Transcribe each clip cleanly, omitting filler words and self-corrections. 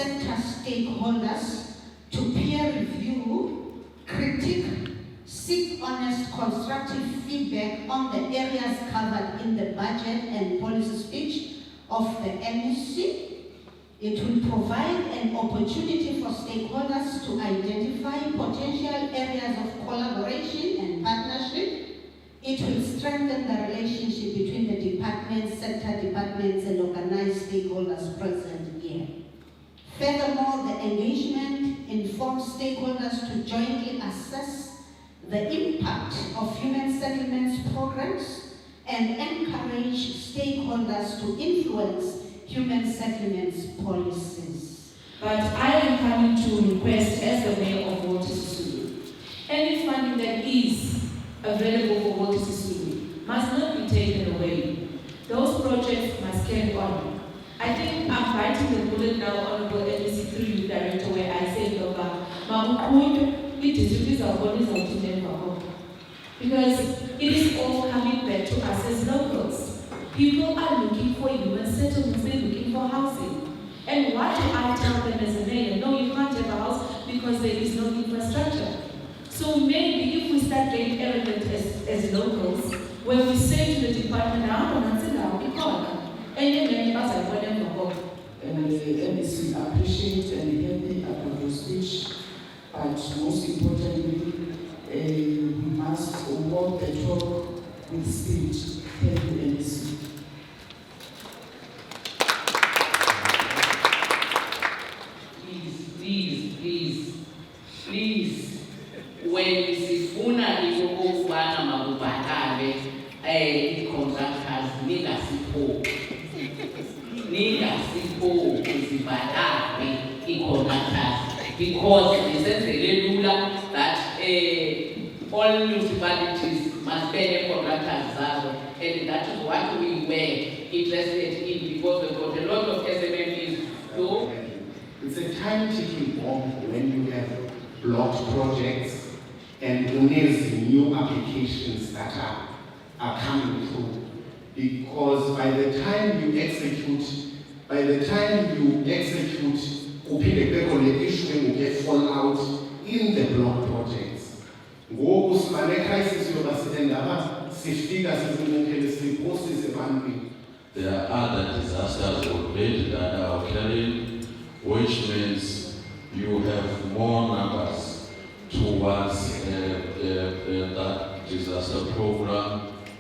sector stakeholders to peer review, critique, seek honest, constructive feedback on the areas covered in the budget and policy speech of the MEC. It will provide an opportunity for stakeholders to identify potential areas of collaboration and partnership. It will strengthen the relationship between the departments, sector departments, and organized stakeholders present here. Furthermore, the engagement informs stakeholders to jointly assess the impact of human settlements programs and encourage stakeholders to influence human settlements policies. But I am coming to request, as the Mayor of Walter Sisulu, any funding that is available for Walter Sisulu must not be taken away. Those projects must carry on. I think I'm biting the bullet now, Honorable MEC, through you, Director, where I say, because it is all coming back to us as locals. People are looking for human settlements, they're looking for housing. And what do I tell them as a mayor? No, you can't have a house because there is no infrastructure. So maybe if we start getting arrogant as locals, when we say to the department, and MEC appreciate and happy about your speech, but most importantly, we must walk the talk with speed. Thank you, MEC. Please, when sifuna ikokufana makubhatale contractors ningasipho kuzibhatale contractors, because esenzele lula that all municipalities must pay contractors zazo, and that is what we were interested in, because we've got a lot of SMMEs. So it's a time-ticking bomb when you have blocked projects and there's new applications that are coming through. Because by the time you execute, the issue will get fallout in the block projects. There are other disasters already that are occurring, which means you have more numbers towards that disaster program,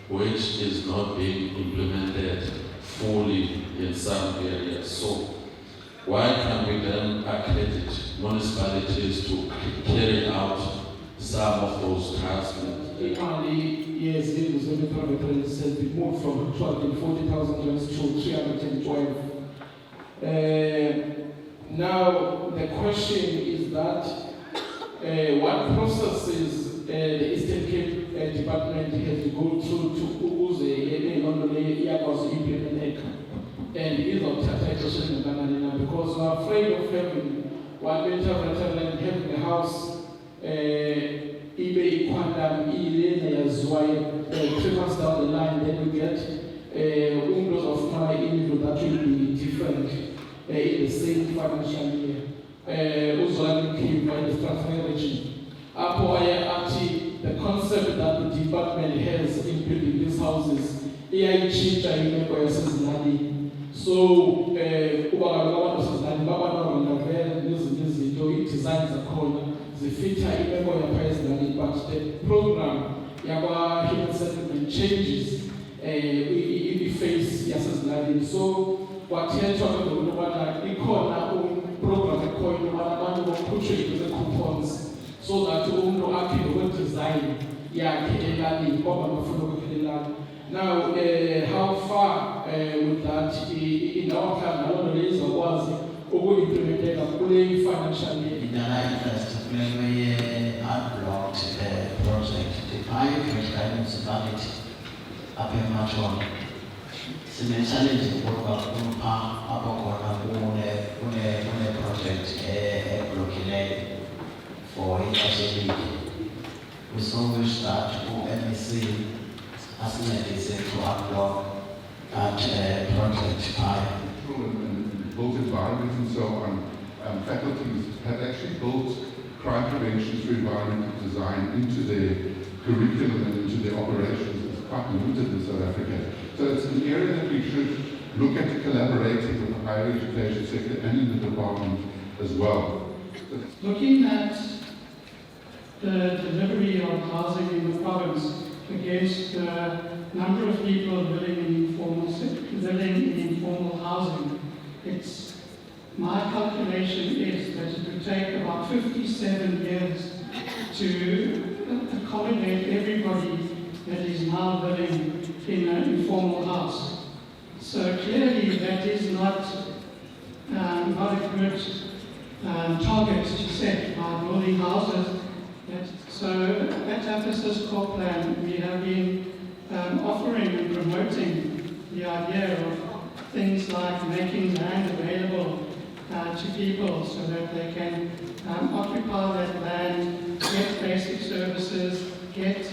which is not being implemented fully in some areas. So why can't we then accredit municipalities to carry out some of those tasks? Yes, it was only private said we moved from 240,000 rands to 312. Now the question is that what processes the Eastern Cape Department has to go through to implement, and is of because we are afraid of having one meter and having a house. eBay Quandam as why 3 months down the line, then we get windows of my info that will be different in the same financial year. Also, came by the transfer regime. The concept that the department has in building these houses, AI change, I remember, so, designs are called the filter but the program human settlement changes in the face so what program the coupons so that design now how far with that in our time was implemented fully financially. In the interest, when we unblocked the project, the private guidance valid up in Maton. Similarly, program project blocking for ICC. We so wish that MEC has necessary to unblock that project by built environment and so on. faculties have actually built crime prevention through environmental design into their curriculum and into their operations. It's quite limited in South Africa. So it's an area that we should look at collaborating with the higher education sector and in the department as well. Looking at the delivery of housing in the province against the number of people living in informal housing, my calculation is that it would take about 57 years to accommodate everybody that is now living in an informal house. So clearly that is not a good target to set by building houses. So at Emphasis Core Plan, we have been offering and promoting the idea of things like making land available to people so that they can occupy that land, get basic services, get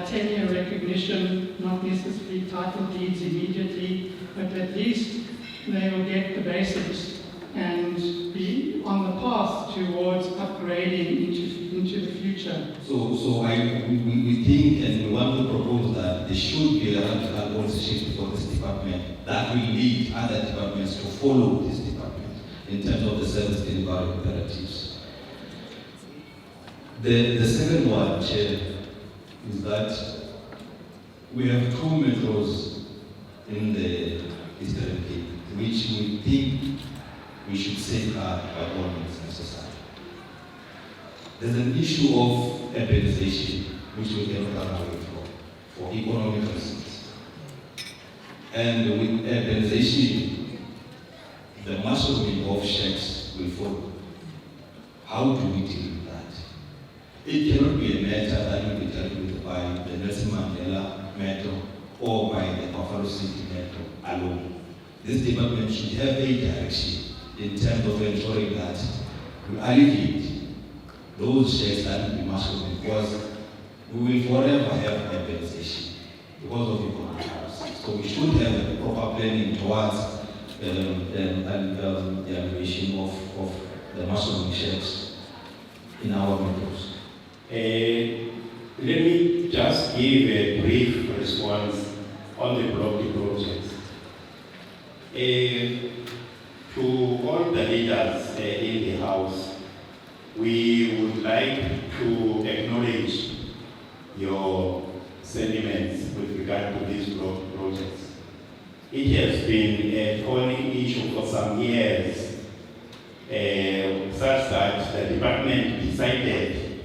tenure recognition, not necessarily title deeds immediately, but at least they will get the basics and be on the path towards upgrading into the future. So we think and we want to propose that there should be a radical policy shift for this department that will lead other departments to follow this department in terms of the service delivery imperatives. The second one, Chair, is that we have two metros in the Eastern Cape, which we think we should safeguard by all means necessary. There's an issue of urbanization, which we cannot run away from, for economic reasons. And with urbanization, the mushrooming of shacks will follow. How do we deal with that? It cannot be a matter that will be dealt with by the Nelson Mandela Metro or by the Buffalo City Metro alone. This department should have a direction in terms of ensuring that we alleviate those shacks that will be mushrooming, because we will forever have urbanization because of economic policy. So we should have a proper planning towards the elevation of the mushrooming shacks in our metros. Let me just give a brief response on the block projects. To all the leaders in the House, we would like to acknowledge your sentiments with regard to these block projects. It has been a thorny issue for some years, such that the department decided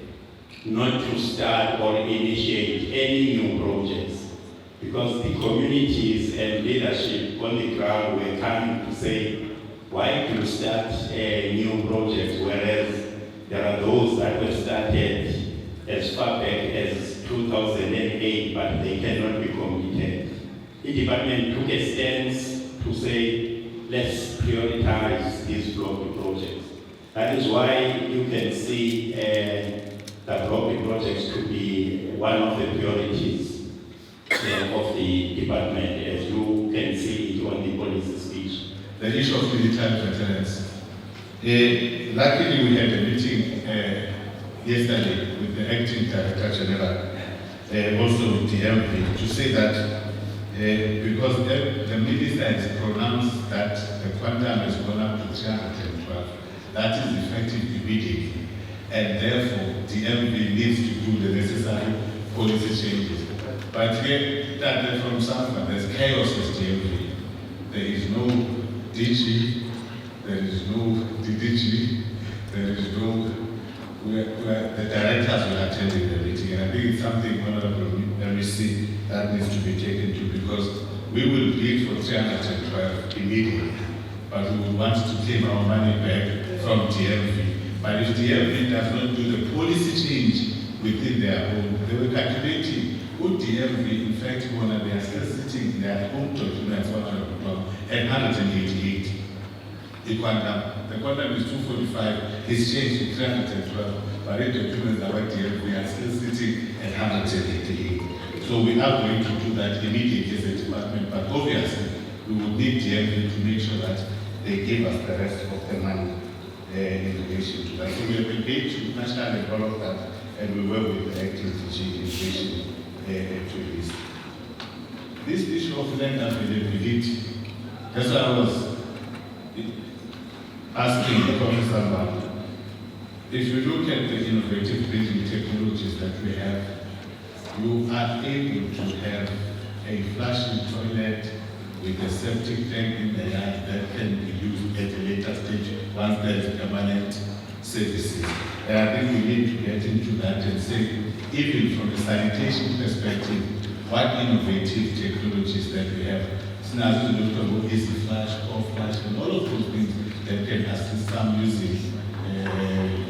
not to start or initiate any new projects, because the communities and leadership on the ground were coming to say, why do you start new projects, whereas there are those that were started as far back as 2008, but they cannot be completed. The department took a stance to say, let's prioritize these block projects. That is why you can see the block projects to be one of the priorities of the department, as you can see it on the policy speech. The issue of military veterans. Luckily, we had a meeting yesterday with the acting Director General, also with the DMV, to say that because the minister has pronounced that the quantum has gone up to 312, that is effective immediately, and therefore the DMV needs to do the necessary policy changes. But here, that from somewhere, there's chaos with DMV. There is no DG, there is no DDG, there is no, where the directors will attend the meeting. And I think it's something Honorable MEC that needs to be taken to, because we will bid for 312 immediately, but we will want to claim our money back from DMV. But if DMV does not do the policy change within their own, they were calculating, would DMV, in fact, when they are still sitting in their own documents, at 188. The quantum is 245, it's changed to 312, but in documents that were DMV are still sitting at 188. So we are going to do that immediately as a department, but obviously we would need DMV to make sure that they give us the rest of the money. in relation to that. So we have engaged with national and all of that, and we work with the active teaching in relation to this. This issue of land availability, that's why I was asking the Professor about. If you look at the innovative building technologies that we have, you are able to have a flushing toilet with a septic tank in the yard that can be used at a later stage once there is permanent services. And I think we need to get into that and say, even from a sanitation perspective, what innovative technologies that we have. Snazi looked about easy flash, off flash, and all of those things that can assist some using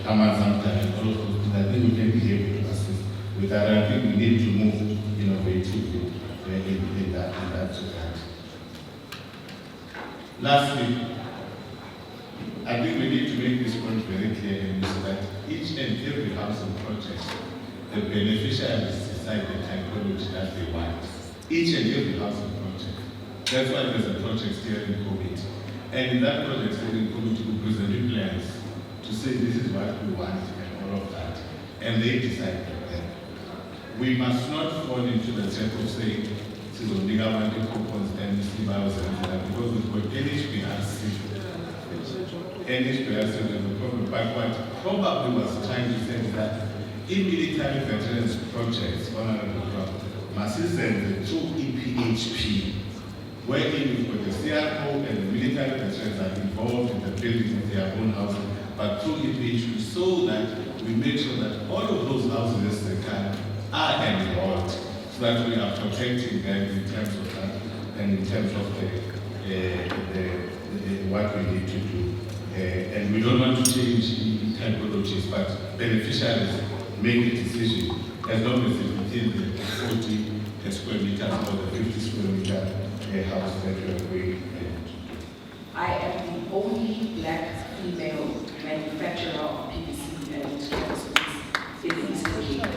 Amazon and all of those things. I think we can be able to assist with that. I think we need to move innovatively in that regard. Lastly, I think we need to make this point very clear in this, that each and every housing project, the beneficiaries decide the typology that they want. Each and every housing project. That's why there's a project steering committee. And in that project steering committee, we present plans to say this is what we want and all of that. And they decide for them. We must not fall into the trap of saying, this is only government coupons and because we've got NHBRC. NHBRC is a problem. But what probably was trying to say is that in military veterans projects, must send through EPHP, wherein we've got the CRO and the military veterans are involved in the building of their own housing, but through EPHP, so that we make sure that all of those houses they can are involved, so that we are protecting them in terms of that and in terms of what we need to do. And we don't want to change typologies, but beneficiaries make the decision as long as it's within the 40 square meters or the 50 square meter house that we are going to. I am the only black female manufacturer of PVC and chemicals in the Eastern Cape.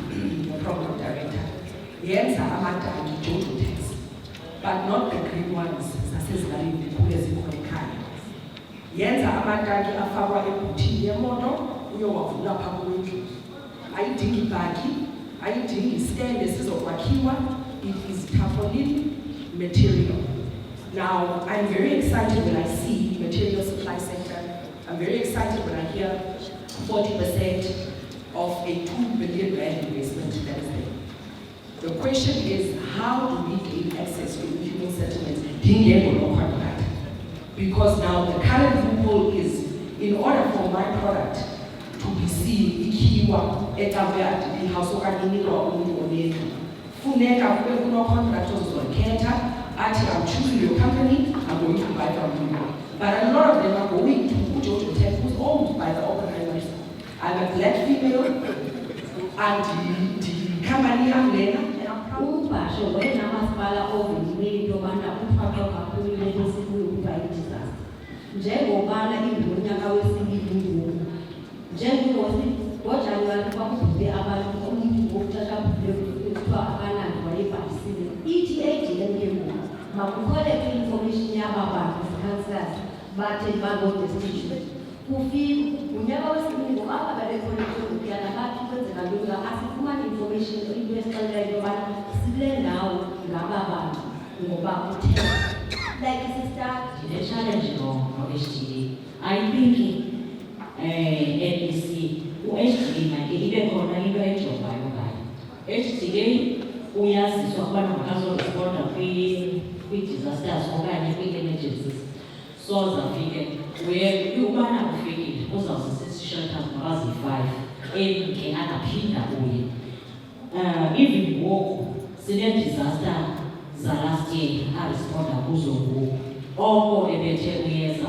The program director. Yes, I'm a total test, but not the green ones. Yenza amataki afakwa ebhuthini yemoto uyowavula phambi kwendlu. Ayidingi ibhaki, ayidingi istand esizokwakhiwa. It is tarpaulin material. Now, I'm very excited when I see material supply sector. I'm very excited when I hear 40% of a 2 billion rand investment that is there. The question is, how do we gain access to human settlements? Because now the current loophole is, in order for my product to be seen, ikiwa etawea the house or funeka kube kuno contractors zokhetha athi I'm choosing your company, I'm going to buy from you. But a lot of them are going to Jojo Tech, who's owned by the Oppenheimers. I'm a black female, and the company I'm there. Umbasho wena masipala ovimile yobana uphaqwa kakhulu lento sikuyo ukuba i-disaster. Njengobana ingonyaka wesibili ngoku. Njengosi ngoJanuwari kwakubhubhe abantu umuntu wokuqasha bhubhe kuthiwa akanani wayebhalisile. Ithi ADM ke ngoku makukolekhe information yaba bantu councillors bathe bango-destitution. Kufika unyaka wesibili ngoba ababekhonekhe ukuyana bathi kwenzeka lula asifumane information into esixelelayo yobana sikule ndawo ngaba bantu ngoba kuthe like sister the challenge no-HDA. I think NEC u-HDA manje ibe khona into ejongayo ngayo. HDA uyaziswa kubana makazoresponda kwi-disasters okanye kwi-emergencies. So zafike ubana kufikile uzawusisishelters mabazi-5 emke angaphinda kuye. Even ngoku sine-disaster zalast year aresponda kuzo ngoku. Oko ebethe uyeza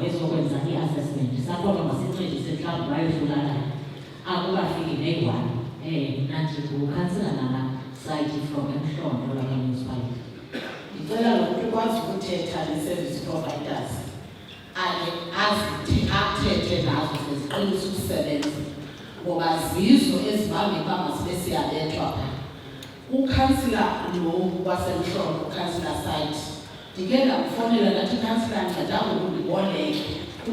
wezokwenza i-assessment sakhona masincedise mhlawumbi bayofulana akukafiki neyi-1 nanjengokhansila nala-site from emhlondo laka-municipality. Ndicela nokuthi ukwazi ukuthetha ne-service providers athethe nazo seziqinisa ukusebenza ngoba zizo ezibambe uba masibe siyabethwa phaa. Ukhansila lo wasemhlondo, ukhansila site, ndike ndamfonela ndathi kansila ndicela undiboleke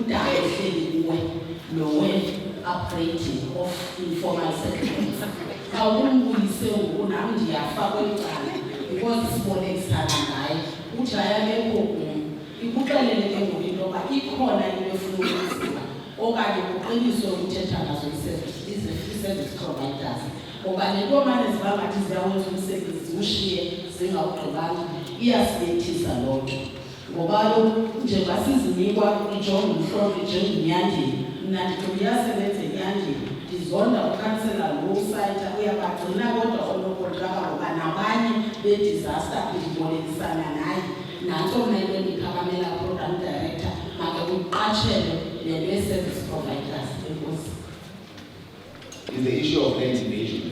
udala ehleli kuwe lowe-upgrading of informal settlements. Awumbuyise ngoku nam ndiyafa kweli cala because sibolekisana ngaye uthi ayabekho kum. Ikuxelele ke ngoku into yoba ikhona into efuna ukwenziwa okanye kuqiniswe ukuthetha ngazo ii-service providers. Ngoba le nto mane ziba ngathi ziyawenza umsebenzi ushiye zingawugqibanga iyasibethisa loo nto. Ngoba njengoba sizinikwa ijonga umhlophe ijonga enyandeni, mna ndicinga uyasebenza enyandeni, ndizonda ukhansela lo usayitha uyabagcina kodwa oonokontraka ngoba nabanye be-disaster ndibolekisana naye. Nantso mna into endiphakamela program director make uqatshele le nto ye-service providers. Enkosi. Is the issue of land invasion.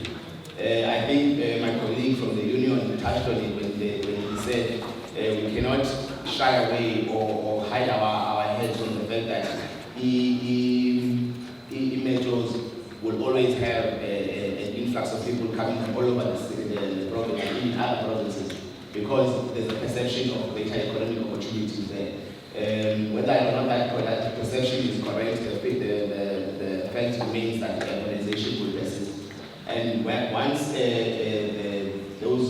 I think my colleague from the union touched on it when he said we cannot shy away or hide our heads on the fact that metros will always have an influx of people coming from all over the province and in other provinces because there's a perception of greater economic opportunities there. Whether or not that perception is correct, the fact remains that urbanization will persist. And once those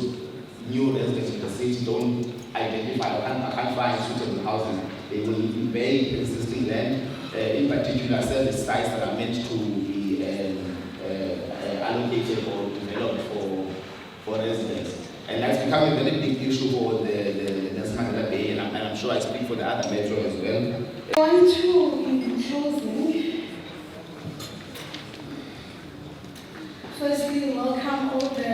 new residents in the city don't identify or can't find suitable housing, they will invade existing land, in particular service sites that are meant to be allocated or developed for residents. And that's become a very big issue for the Smart Bay, and I'm sure I speak for the other metro as well. I want to, in closing, firstly welcome all the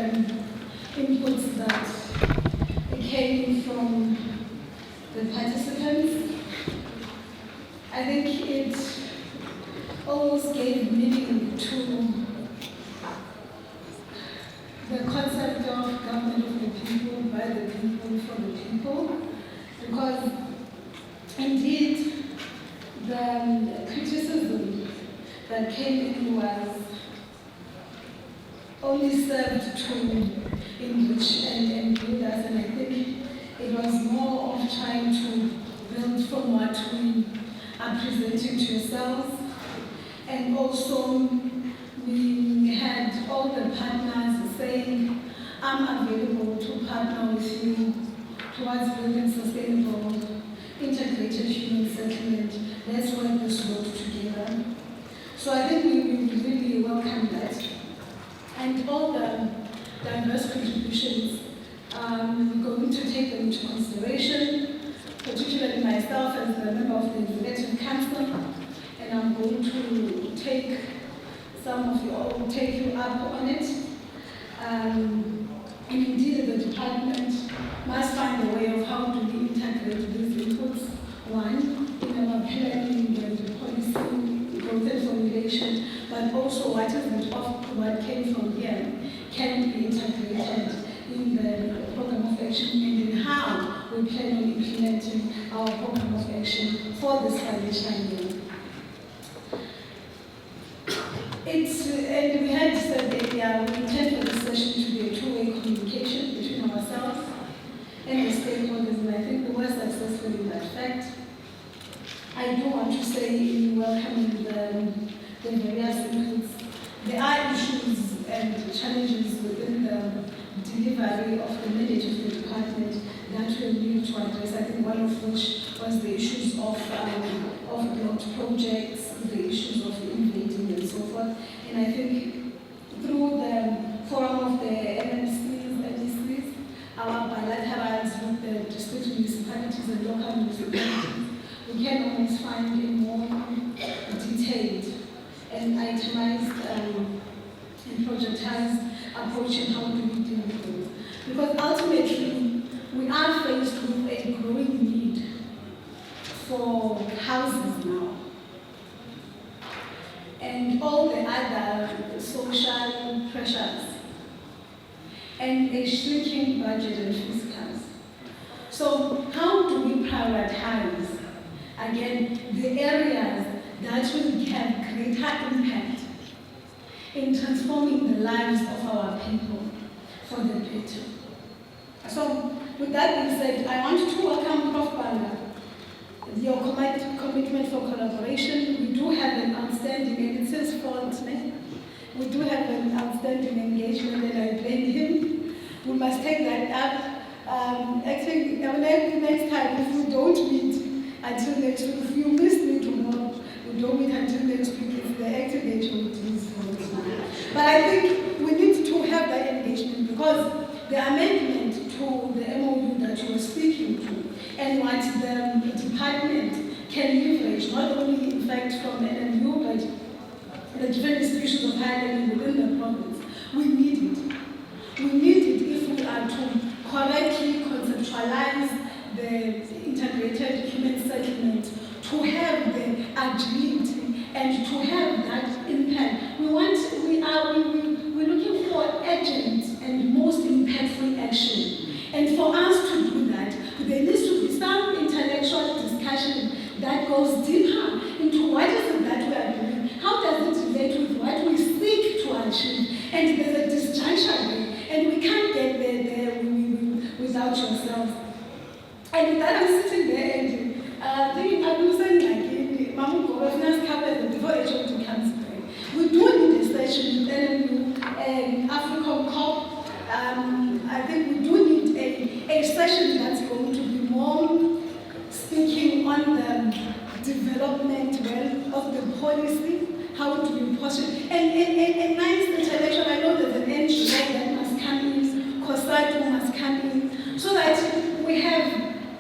inputs that came from the participants. I think it almost gave meaning to the concept of government of the people, by the people, for the people, because indeed the criticism that came in was only served to enrich and build us, and I think it was more of trying to build from what we are presenting to yourselves, and also we had all the partners saying, I'm available to partner with you towards building sustainable, integrated human settlement. Let's work this road together. So I think we really welcome that. And all the diverse contributions, we're going to take them into consideration, particularly myself as the member of the Executive Council, and I'm going to take some of you all, take you up on it. And indeed the department must find a way of how do we integrate these inputs. One, in our planning and policy growth and formulation, but also what is what came from here can be integrated in the program of action and in how we plan on implementing our program of action for this financial year. And we had said that we intend for this session to be a two-way communication between ourselves and the stakeholders, and I think we were successful in that fact. I do want to say in welcoming the various inputs, there are issues and challenges within the delivery of the mandate of the department that we need to address. I think one of which was the issues of blocked projects, the issues of invading and so forth. And I think through the forum of the MMCs, LDCs, our bilaterals with the district municipalities and local municipalities, we can always find a more detailed and itemized and projectized approach in how do we deal with those. Because ultimately, we are faced with a growing need for houses now. And all the other social pressures, and a shrinking budget and fiscals. So how do we prioritize, again, the areas that will have greater impact in transforming the lives of our people for the better? So with that being said, I want to welcome Prof. Banda, your commitment for collaboration. We do have an outstanding, and it's his fault, we do have an outstanding engagement, and I blame him. We must take that up. Actually, next time, if we don't meet until next week, if you miss me tomorrow, we don't meet until next week, it's the active engagement is for this one. But I think we need to have that engagement because the amendment to the MOU that you were speaking to and what the department can leverage, not only in fact from NMU, but the different institutions of higher learning within the province, we need it. We need it if we are to correctly conceptualize the integrated human settlement, to have the agility and to have that impact. We're looking for urgent and most impactful action. And for us to do that, there needs to be some intellectual discussion that goes deeper into what is it that we are doing, how does it relate with what we seek to achieve, and there's a disjuncture there, and we can't get there without yourself. And with that, I'm sitting there and thinking, I'm losing like Mamu Governance Cabinet before HOT comes back. We do need a session with NMU and African COP. I think we do need a session that's going to be more speaking on the development of the policy, how to be positive. And nice intellectual, I know there's an NGO that must come in, COSATU must come in, so that we have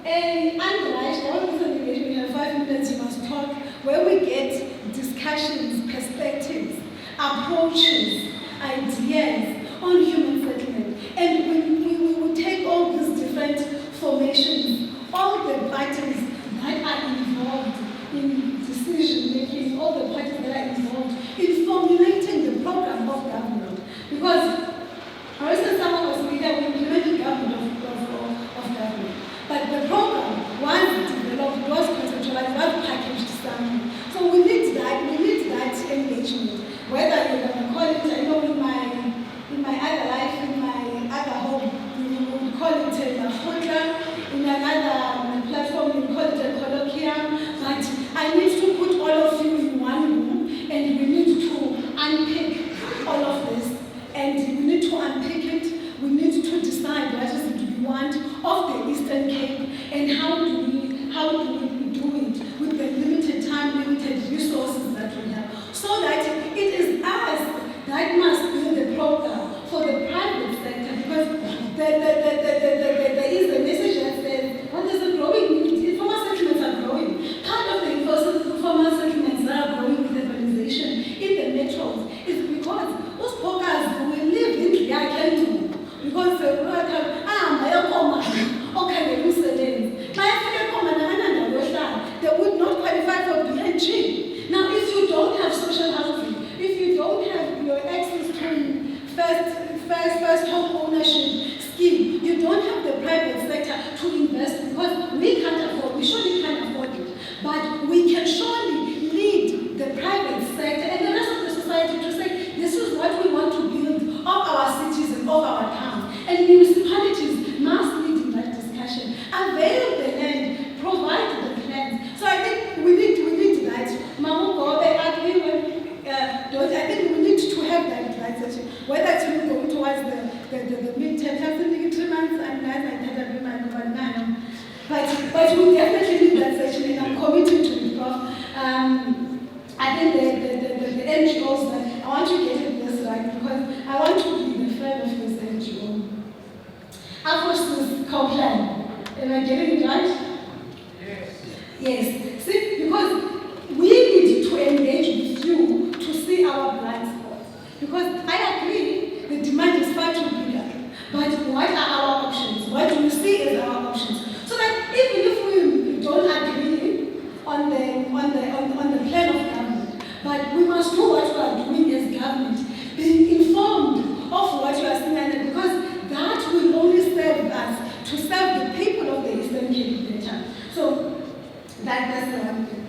an unrushed, we have 5 minutes, you must talk, where we get discussions, perspectives, approaches, ideas on human settlement. And we will take all these different formations, all the parties that are involved in decision making, all the parties that are involved in formulating the program of government. Because, for instance, someone was saying that we implemented government of government. But the program was developed, was conceptualized, was packaged somewhere. So we need that engagement. Whether you're going to call it, I know in my other life, in my other home, we would call it a khotla, in another platform we call it a colloquium, but I need to put all of you in one room and we need to unpick all of this, and we need to unpick it, we need to decide what is it we want of the Eastern Cape and how do we do it with the limited time, limited resources that we have, so that it is us that must build the program for the private sector, because there is a message that says, well, there's a growing need. Informal settlements are growing. Part of the informal settlements that are growing with urbanization in the metros is because those pokers will live in Riakentu. Because they would not qualify for BNG. Now, if you don't have social housing, if you don't have your access to first home ownership scheme, you don't have the private sector to invest, because we surely can't afford it. But we can surely lead the private sector and the rest of the society to say, this is what we want to build of our cities and of our towns. And municipalities must lead in that discussion. Avail the land, provide the plans. So I think we need that. I think we need to have that session. Whether it's going towards the midterm, I think 3 months and 9 agreement over 9. But we definitely need that session, and I'm committed to it, Prof. I think the NGOs, that I want to get this right, because I want to be the friend of this NGO. Afro's co-plan. Am I getting it right? Yes. See, because we need to engage with you to see our blind spots. Because I agree, the demand is far too bigger. But what are our options? What do we see as our options? So that even if we don't agree on the plan of government, but we must do what we are doing as government, being informed of what you are saying, because that will only serve us to serve the people of the Eastern Cape better. So that's the one thing.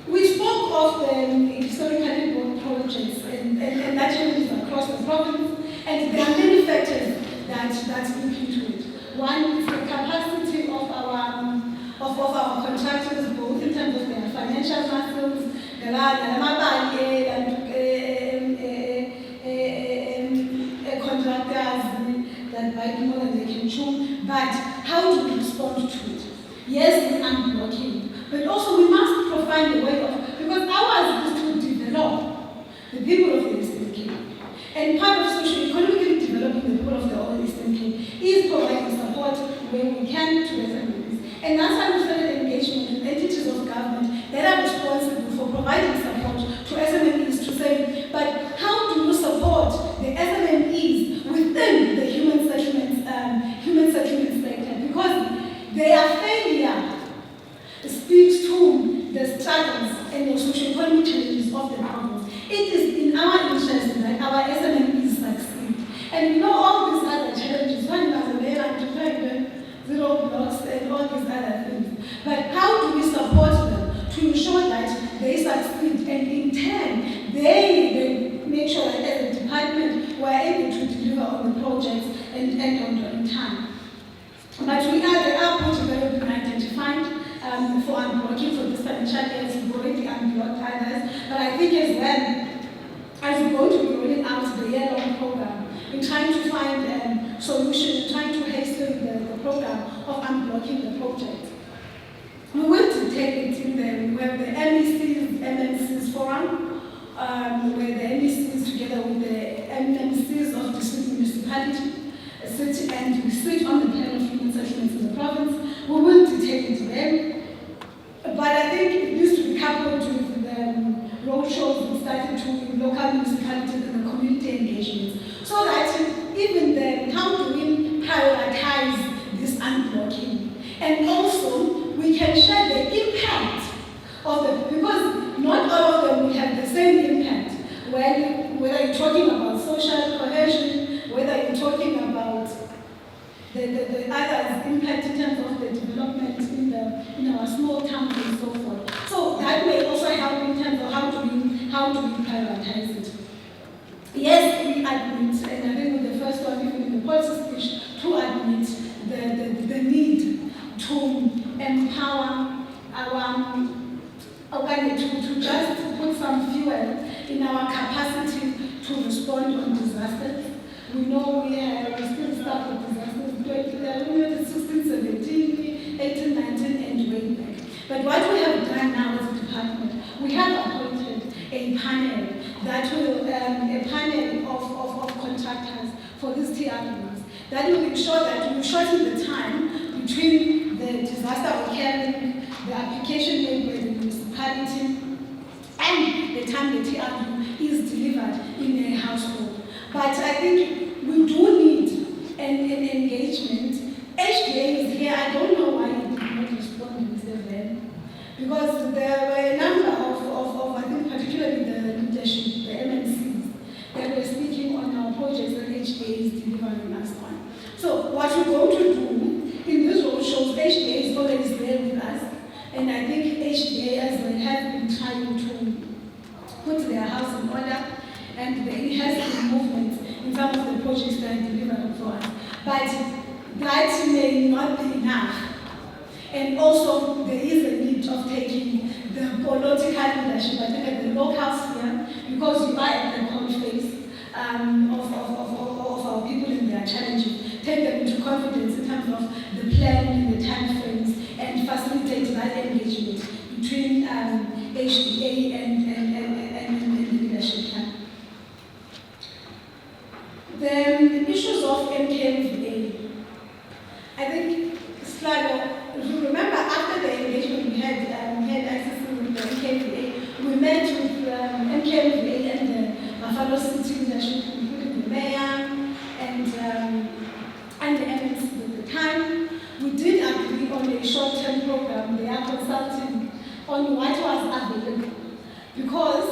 We spoke of the historically built projects and that challenges across the province, and there are many factors that look into it. One is the capacity of our contractors, both in terms of their financial muscles, contractors that buy more than they can chew. But how do we respond to it? Yes, we are blocking, but also we must provide a way of, because ours is to develop the people of the Eastern Cape. And part of socio-economically developing the people of the Eastern Cape is providing support where we can to SMEs. And that's why we started engagement with entities of government that are responsible for providing support to SMEs to say, but how do you support the SMEs within the human settlements sector? Because their failure speaks to the struggles and the socio-economic challenges of the province. It is in our interest that our SMEs succeed. And all these other challenges, one was a layer to prevent zero blocks and all these other things. But how do we support them to ensure that they succeed, and in turn, they make sure that as a department, we're able to deliver on the projects and on time. But there are projects that have been identified for unblocking for this financial year. We've already unblocked others. But I think as well, as we're going to be rolling out the year-long program, in trying to find solutions, trying to hasten the program of unblocking the project. We will take it in there. We have the MECs, MNCs forum, where the MECs together with the MNCs of the municipality sit and we sit on the plan of human settlements in the province. We will take it to them. But I think it needs to be coupled with the roadshows we started to local municipalities and the community engagements. So that even then, how do we prioritize this unblocking? And also, we can share the impact of the, because not all of them will have the same impact. Whether you're talking about social cohesion, whether you're talking about the others' impact in terms of the development in our small towns and so forth. So that may also help in terms of how do we prioritize it. Yes, we admit, and I think with the first one, even in the policy speech, to admit the need to empower our to just put some fuel in our capacity to respond on disasters. We know we still start with disasters, 16, 17, 18, 19, and way back. But what we have done now as a department, we have appointed a panel that will, a panel of contractors for these TRUs that will ensure that we shorten the time between the disaster occurring, the application made by the municipality, and the time the TRU is delivered in a household. But I think we do need an engagement. HDA is here. I don't know why you did not respond with the van. Because there were a number of I think particularly the leadership, the MNCs, that were speaking on our projects that HDA is delivering us on. So what we're going to do in this roadshow, HDA is always there with us. And I think HDA as well have been trying to put their house in order, and it has been movement in some of the projects that are delivered for us. But that may not be enough. And also there is a need of taking the political leadership, I think at the local sphere, because you are at the confluence of our people and their challenges. Take them into confidence in terms of the plan and the time frames, and facilitate that engagement between HDA and the leadership camp. The issues of MKMVA. I think, Slado, if you remember after the engagement we had access with the MKMVA, we met with MKMVA and the Buffalo City leadership, including the mayor and the MNC at the time. We did agree on a short-term program. They are consulting on what was available, because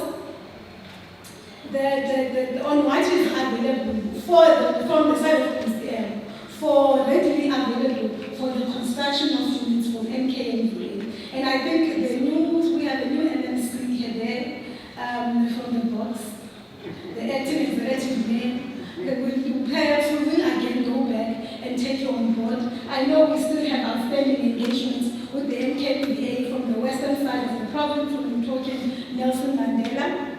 on what is available from the side of PCM, for readily available for the construction of units from MKMVA. And I think we have a new MNC here there from the box, the acting executive mayor. Perhaps we will again go back and take you on board informed from talking Nelson Mandela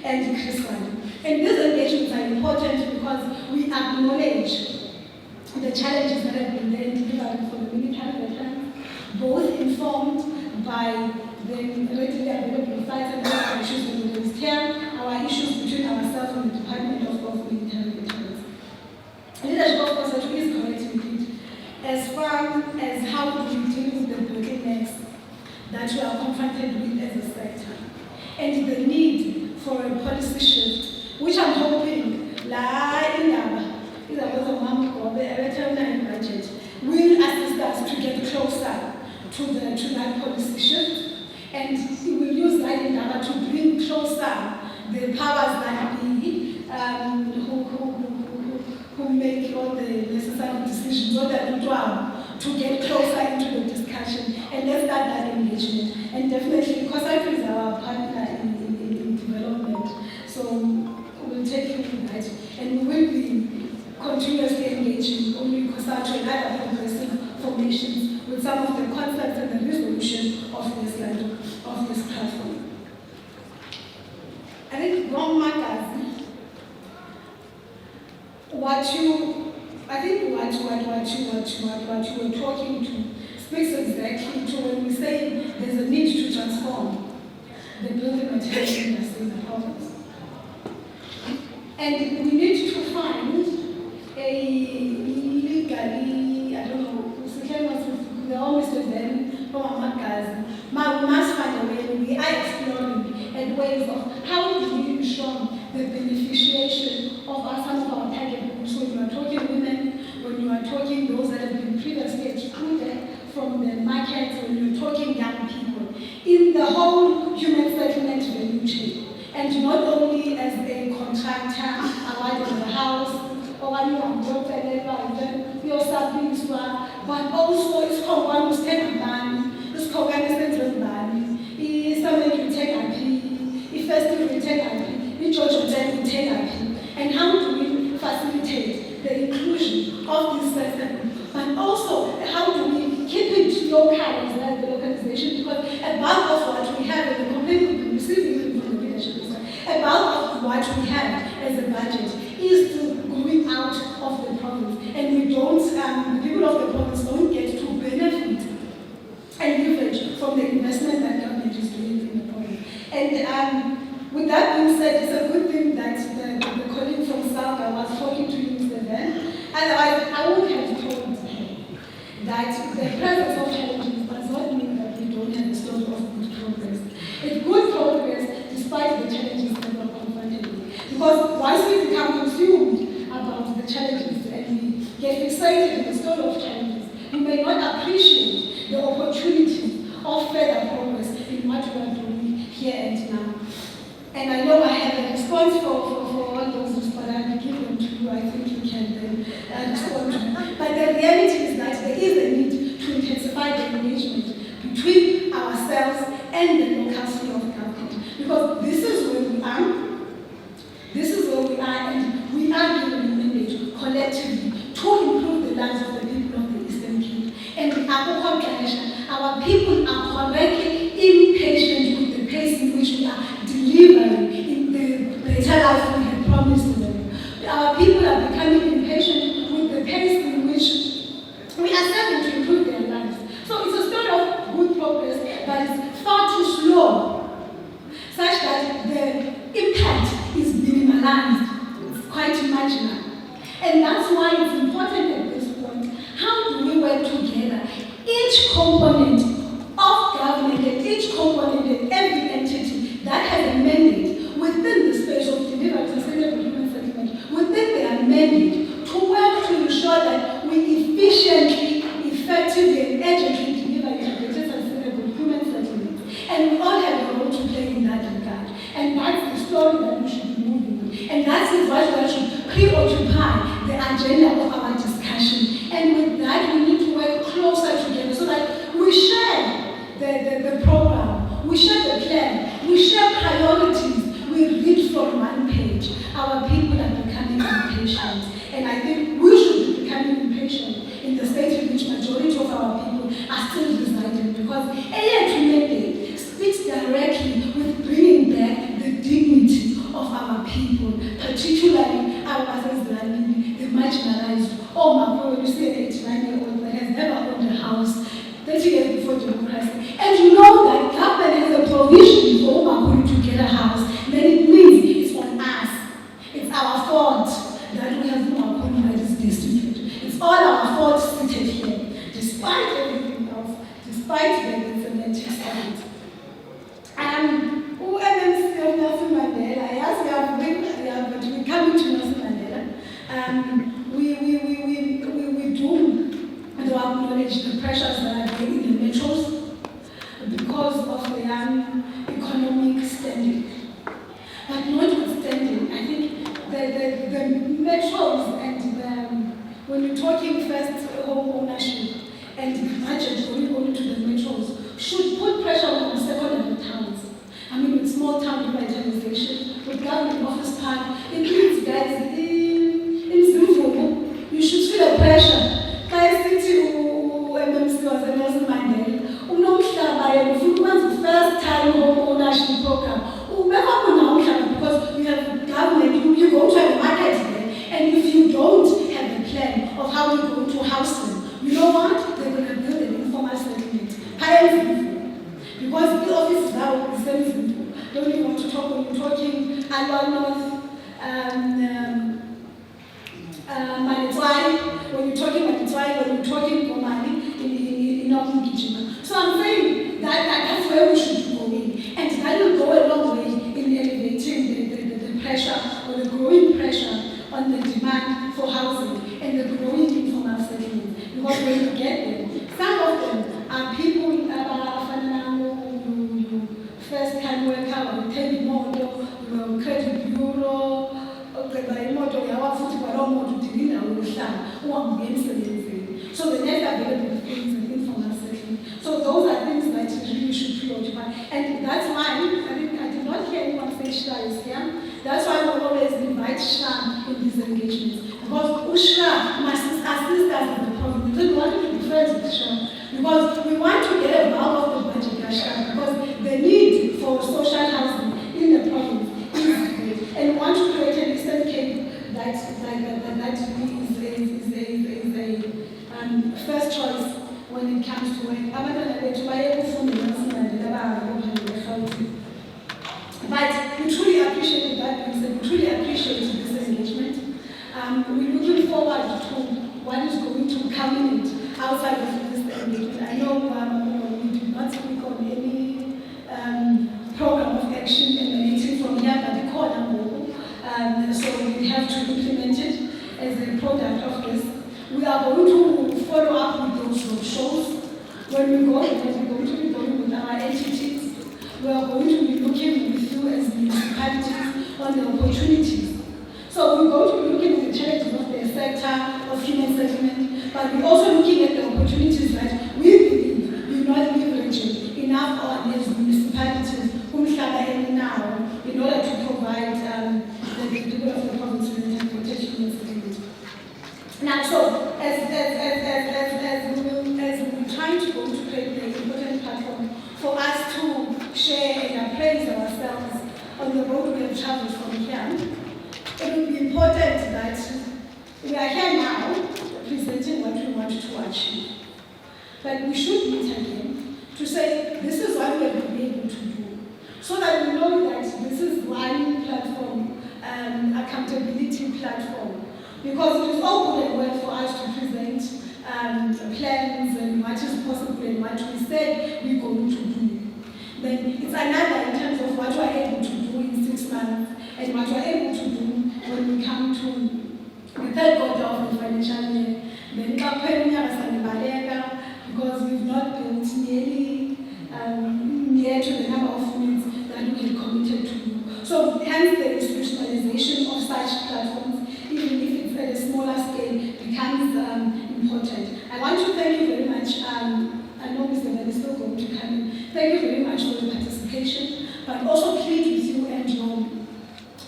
and Chris Wande. And these engagements are important because we acknowledge the challenges that have been there in delivering for the military veterans, both informed by the readily available sites and our issues in the here, our issues between ourselves and the Department of Military Veterans. Leadership, of course, is correct indeed. As far as how do we deal with the bottlenecks that we are confronted with as a sector, and the need for a policy shift, which I'm hoping, budget, will assist us to get closer to that policy shift, and we will use that in order to bring closer the powers that be who make all the necessary decisions so that to get closer into the discussion and let's start that engagement. And definitely, COSATU is our partner in development, so we'll take you with that, and we will be continuously engaging only COSATU and other progressive formations with some of the concepts and the resolution of this platform. I think wrong markers. What you were talking to speaks exactly to when we say there's a need to transform the building materials industry in the province. And we need to find a legally, I don't know, we always do them from our markers. We must find a way, we are exploring and ways of how do we ensure the beneficiation of some of our target groups. When you are talking women, when you are talking those that have been previously excluded from the market, when you're talking young people, in the whole human settlement value chain. And not only as a contractor, awarding the house, or when you are your service, but also it's called one who's taking money, it's called one money, it's something to take a P, if first you take a P, each of them will take a P. And how do we facilitate the inclusion of this sector? But also, how do we keep it local as well, the localization? Because above of what we have in the complaint receiving from the leadership, above of what we have as a budget is to going out of the province. And we don't, the people of the province don't get to benefit and leverage from the investment that government is doing in the province. And with that being said, it's a good thing that the colleague from South I was talking to you, Mr. Ben. Otherwise, I would have told him that the presence of challenges does not mean that we don't have a story of good progress. It's good progress despite the challenges that we're confronted with. Because once we become consumed about the challenges and we get excited in the story of challenges, we may not appreciate the opportunity of further progress in what we are doing here and now. And I know I have a response for all those, but I will give them to you. I think you can then respond to them. But the reality is that there is a need to intensify the engagement between ourselves and the local sphere of government. Because this is where we are. This is where we are, and we are given a mandate collectively to improve the lives of the people of the Eastern Cape. And our people are correctly impatient with the pace in which we are delivering in the better life we had promised them. Our people are becoming impatient with the pace in which we are starting to improve their lives. So it's a story of good progress, but it's far too slow, such that the impact is minimalized. It's quite marginal. And that's why it's important at this point, how do we work together? Each component of government and each component and every entity that has a mandate within the space of delivering sustainable human settlement, within their mandate to work to ensure that we efficiently, effectively, and urgently deliver integrated sustainable human settlement. And we all have a role to play in that regard. And that's the story that we should be moving with. And that is what should preoccupy the agenda of our discussion. And with that, we need to work closer together so that we share the program, we share the plan, we share priorities, we read from one page. Our people are becoming impatient. And I think we should be becoming impatient in the state in which majority of our people are still residing, because a mandate speaks directly people, particularly our the marginalized. Oh my God, you see an 89-year-old that has never owned a house 30 years before democracy. And you know that government has a provision for Omakuru to get a house, then it means it's on us. It's our fault that we have Omakuru that is destitute. It's all our fault seated here, despite everything else, despite the genetics of it. Who MMC of Nelson Mandela? Yes, but we're coming to Nelson Mandela. We do acknowledge the pressures that are in the metros because of the economic standing. But notwithstanding, I think the metros and when you're talking first home ownership and the budget going to the metros should put pressure on the secondary towns. I mean, with small town revitalization, with government office park, it means guys in Zimbabwe, you should feel the pressure. Guys, MMC was a Nelson Mandela. The first time home ownership program. Because we have government, you go to a market there, and if you don't have a plan of how you're going to house them, you know what? They're going to build an informal settlement. Because the office now is very simple. Don't even want to talk when you're talking Alwa North, Manitwai, when you're talking Manitwai, when you're talking Komani in Okungijima. So I'm saying that's where we should go in. And that will go a long way in elevating the pressure or the growing pressure on the demand for housing and the growing informal settlement. Because when you get them, some of them are people first time worker or take moto, credit bureau, so the net available things and informal settlement. So those are things that really should preoccupy. And that's why I did not hear anyone say Shra is here. That's why we always invite Shra in these engagements. Because Shra must assist us in the problem. We don't want to be friends with Shra. Because we want to get a bulk of the budget by Shra. Because the need for social housing in the province is great. And we want to create an Eastern Cape that is a first choice when it comes to work. But we truly appreciate that, we truly appreciate this engagement. We're looking forward to what is going to come in it outside of this engagement. I know we did not speak on any program of action emanating from here, but the core so we have to implement it as a product of this. We are going to follow up with those roadshows. When we go, we're going to be going with our entities. We are going to be looking with you as municipalities on the opportunities. So we're going to be looking at the challenges of the sector of human settlement, but we're also looking at the opportunities that we believe we're not leveraging enough on as municipalities now in order to provide the people of the province with transportation and security. Now, so as we're trying to go to create an important platform for us to share and appraise ourselves on the road we have traveled from here, it will be important that we are here now presenting what we want to achieve. But we should meet again to say this is what we have been able to do, so that we know that this is one platform, accountability platform. Because it is all good and well for us to present plans and what is possible and what we said we're going to do. Then it's another in terms of what we're able to do in 6 months and what we're able to do when we come to the third quarter of the financial year. Then because we've not built nearly near to the number of units that we had committed to do. So hence the institutionalization of such platforms, even if it's at a smaller scale, becomes important. I want to thank you very much. I know Mr. Van is still going to come in. Thank you very much for the participation, but also plead with you and your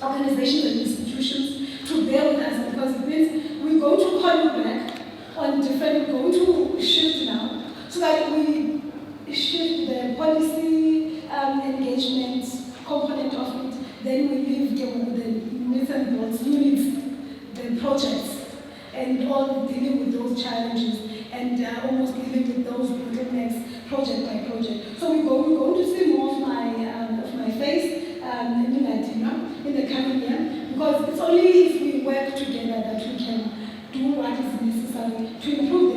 organizations and institutions to bear with us, because it means we're going to call you back on different, we're going to shift now, so that we shift the policy engagement component of it, then we leave the nuts and bolts units, the projects, and all dealing with those challenges and almost dealing with those bottlenecks project by project. So we're going to see more of my face in the coming year, because it's only if we work together that we can do what is necessary to improve